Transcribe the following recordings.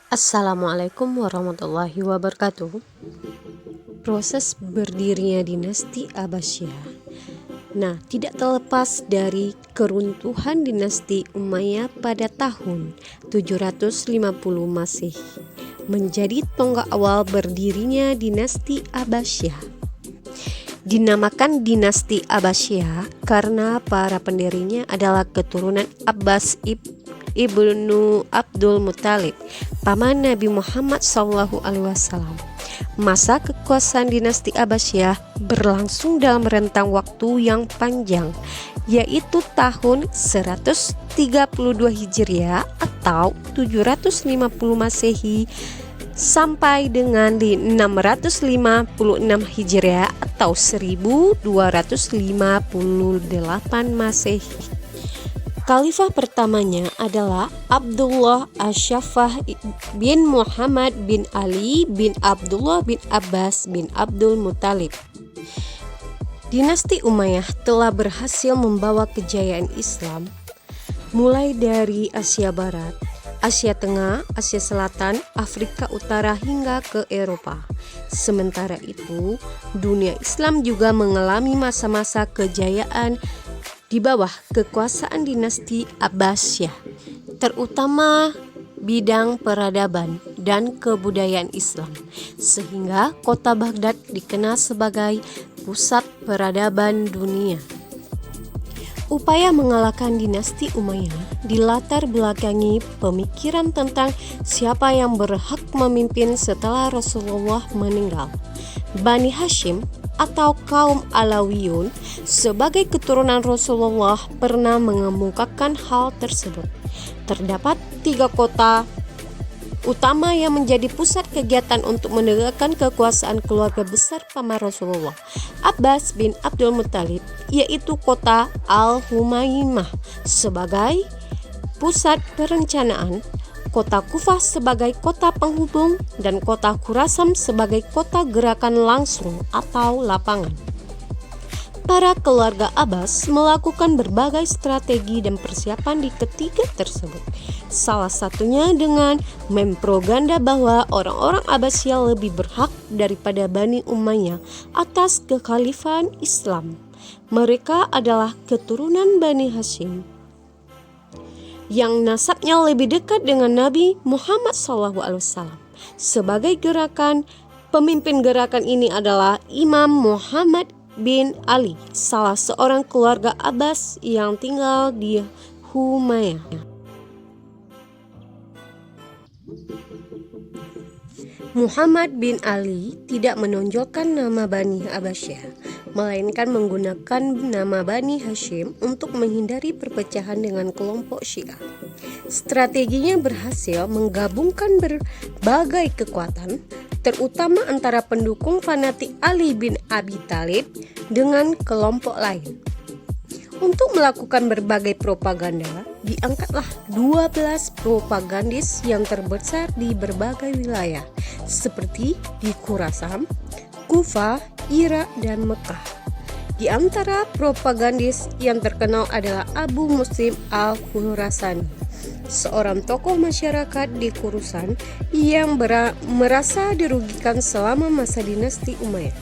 Assalamualaikum warahmatullahi wabarakatuh. Proses berdirinya dinasti Abbasiyah. Nah, tidak terlepas dari keruntuhan dinasti Umayyah pada tahun 750 Masehi menjadi tonggak awal berdirinya dinasti Abbasiyah. Dinamakan dinasti Abbasiyah karena para pendirinya adalah keturunan Abbas ibnu Abdul Muthalib, paman Nabi Muhammad SAW. Masa kekuasaan dinasti Abbasiyah berlangsung dalam rentang waktu yang panjang, yaitu tahun 132 Hijriah atau 750 Masehi sampai dengan di 656 Hijriah atau 1258 Masehi. Khalifah pertamanya adalah Abdullah Ash-Shaffah bin Muhammad bin Ali bin Abdullah bin Abbas bin Abdul Muthalib. Dinasti Umayyah telah berhasil membawa kejayaan Islam mulai dari Asia Barat, Asia Tengah, Asia Selatan, Afrika Utara hingga ke Eropa. Sementara itu, dunia Islam juga mengalami masa-masa kejayaan di bawah kekuasaan dinasti Abbasiyah, terutama bidang peradaban dan kebudayaan Islam, sehingga kota Baghdad dikenal sebagai pusat peradaban dunia. Upaya mengalahkan dinasti Umayyah dilatar belakangi pemikiran tentang siapa yang berhak memimpin setelah Rasulullah meninggal. Bani Hashim atau kaum Alawiyun sebagai keturunan Rasulullah pernah mengemukakan hal tersebut. Terdapat 3 kota utama yang menjadi pusat kegiatan untuk menegakkan kekuasaan keluarga besar paman Rasulullah, Abbas bin Abdul Muthalib, yaitu kota Al-Humaimah sebagai pusat perencanaan, kota Kufah sebagai kota penghubung, dan kota Khurasan sebagai kota gerakan langsung atau lapangan. Para keluarga Abbas melakukan berbagai strategi dan persiapan di ketiga tersebut. Salah satunya dengan mempropaganda bahwa orang-orang Abbasiyah lebih berhak daripada Bani Umayyah atas kekhalifahan Islam. Mereka adalah keturunan Bani Hashim yang nasabnya lebih dekat dengan Nabi Muhammad SAW. Sebagai pemimpin gerakan ini adalah Imam Muhammad bin Ali, salah seorang keluarga Abbas yang tinggal di Humayyah. Muhammad bin Ali tidak menonjolkan nama Bani Abbasiyah, melainkan menggunakan nama Bani Hashim untuk menghindari perpecahan dengan kelompok Syiah. Strateginya berhasil menggabungkan berbagai kekuatan, terutama antara pendukung fanatik Ali bin Abi Thalib dengan kelompok lain. Untuk melakukan berbagai propaganda, diangkatlah 12 propagandis yang terbesar di berbagai wilayah, seperti di Khurasan, Kufah, Irak, dan Mekah. Di antara propagandis yang terkenal adalah Abu Muslim al-Khurasani, seorang tokoh masyarakat di Khurasan yang merasa dirugikan selama masa dinasti Umayyah.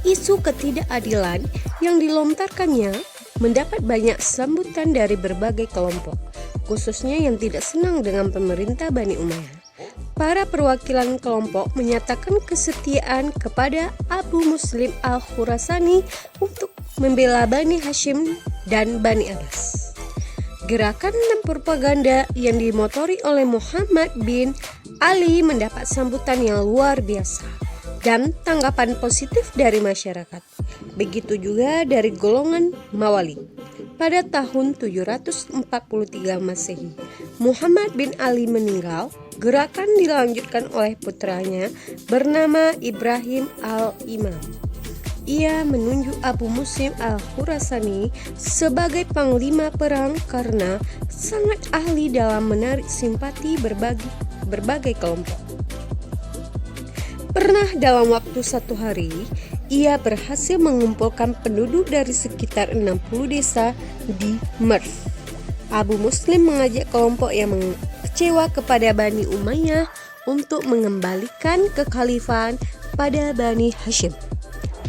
Isu ketidakadilan yang dilontarkannya mendapat banyak sambutan dari berbagai kelompok, khususnya yang tidak senang dengan pemerintah Bani Umayyah. Para perwakilan kelompok menyatakan kesetiaan kepada Abu Muslim al-Khurasani untuk membela Bani Hashim dan Bani Abbas. Gerakan dan propaganda yang dimotori oleh Muhammad bin Ali mendapat sambutan yang luar biasa dan tanggapan positif dari masyarakat. Begitu juga dari golongan Mawali. Pada tahun 743 Masehi, Muhammad bin Ali meninggal. Gerakan dilanjutkan oleh putranya bernama Ibrahim al-Imam. Ia menunjuk Abu Muslim al-Khurasani sebagai panglima perang karena sangat ahli dalam menarik simpati berbagai kelompok. Pernah dalam waktu 1 hari, ia berhasil mengumpulkan penduduk dari sekitar 60 desa di Merv. Abu Muslim mengajak kelompok yang kecewa kepada Bani Umayyah untuk mengembalikan kekhalifahan pada Bani Hashim,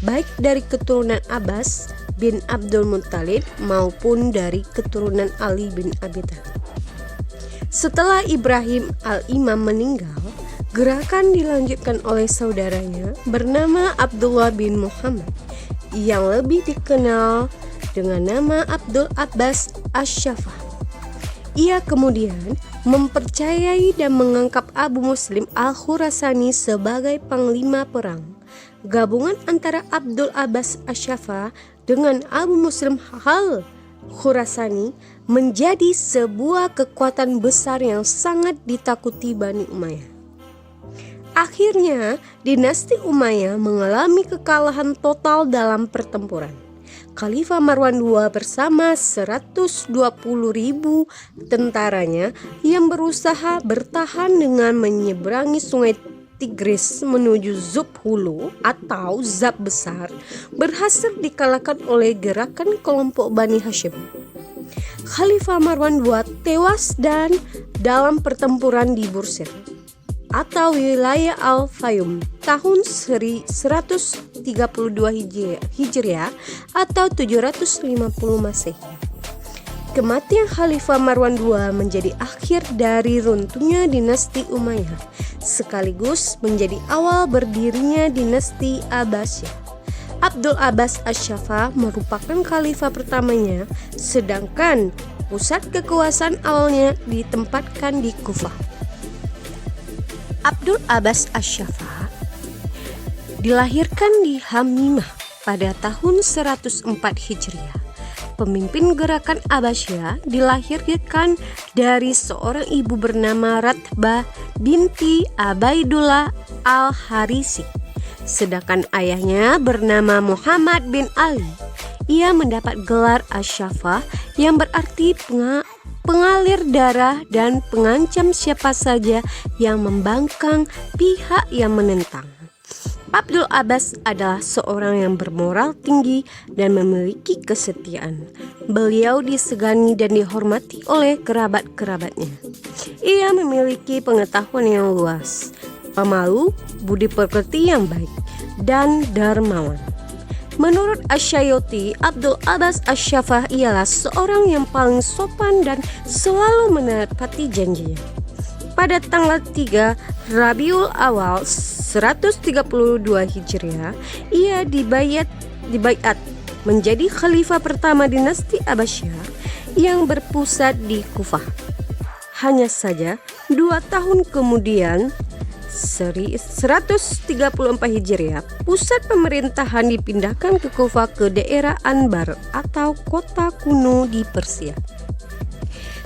baik dari keturunan Abbas bin Abdul Muttalib maupun dari keturunan Ali bin Abi Thalib. Setelah Ibrahim al-Imam meninggal, gerakan dilanjutkan oleh saudaranya bernama Abdullah bin Muhammad yang lebih dikenal dengan nama Abdul Abbas Asy-Syafa. Ia kemudian mempercayai dan mengangkat Abu Muslim al-Khurasani sebagai panglima perang. Gabungan antara Abdul Abbas Asy-Syafa dengan Abu Muslim al-Khurasani menjadi sebuah kekuatan besar yang sangat ditakuti Bani Umayyah. Akhirnya, dinasti Umayyah mengalami kekalahan total dalam pertempuran. Khalifah Marwan II bersama 120.000 tentaranya yang berusaha bertahan dengan menyeberangi sungai Tigris menuju Zub Hulu atau Zab Besar berhasil dikalahkan oleh gerakan kelompok Bani Hashim. Khalifah Marwan II tewas dan dalam pertempuran di Bursir atau wilayah Al-Fayum tahun 132 Hijriah atau 750 Masehi. Kematian Khalifah Marwan II menjadi akhir dari runtuhnya dinasti Umayyah, sekaligus menjadi awal berdirinya dinasti Abbasiyah. Abdul Abbas Asy-Syafa merupakan khalifah pertamanya, sedangkan pusat kekuasaan awalnya ditempatkan di Kufah. Abdul Abbas Asy-Syafa dilahirkan di Hamimah pada tahun 104 Hijriah. Pemimpin gerakan Abbasiyah dilahirkan dari seorang ibu bernama Ratbah binti Abaidullah al-Harisi, sedangkan ayahnya bernama Muhammad bin Ali. Ia mendapat gelar Asy-Syafa yang berarti pengalir darah dan pengancam siapa saja yang membangkang pihak yang menentang. Abdul Abbas adalah seorang yang bermoral tinggi dan memiliki kesetiaan. Beliau disegani dan dihormati oleh kerabat-kerabatnya. Ia memiliki pengetahuan yang luas, pemalu, budi pekerti yang baik, dan dermawan. Menurut Asy-Syaiti, Abdul Abbas Asy-Syafa ialah seorang yang paling sopan dan selalu menepati janjinya. Pada tanggal 3 Rabiul Awal 132 Hijriah, ia dibaiat menjadi khalifah pertama dinasti Abbasiyah yang berpusat di Kufah. Hanya saja 2 tahun kemudian 134 Hijriah, pusat pemerintahan dipindahkan ke Kufah ke daerah Anbar atau kota kuno di Persia.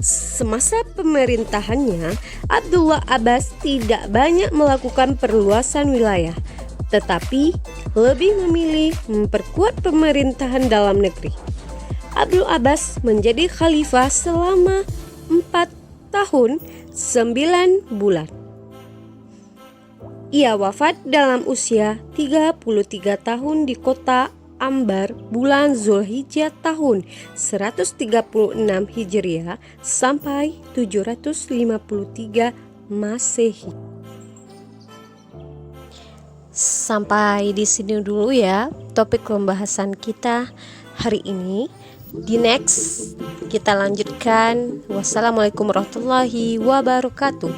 Semasa pemerintahannya, Abdullah Abbas tidak banyak melakukan perluasan wilayah, tetapi lebih memilih memperkuat pemerintahan dalam negeri. Abdul Abbas menjadi khalifah selama 4 tahun 9 bulan. Ia wafat dalam usia 33 tahun di kota Ambar bulan Zulhijjah tahun 136 Hijriah sampai 753 Masehi. Sampai di sini dulu ya topik pembahasan kita hari ini. Di next kita lanjutkan. Wassalamualaikum warahmatullahi wabarakatuh.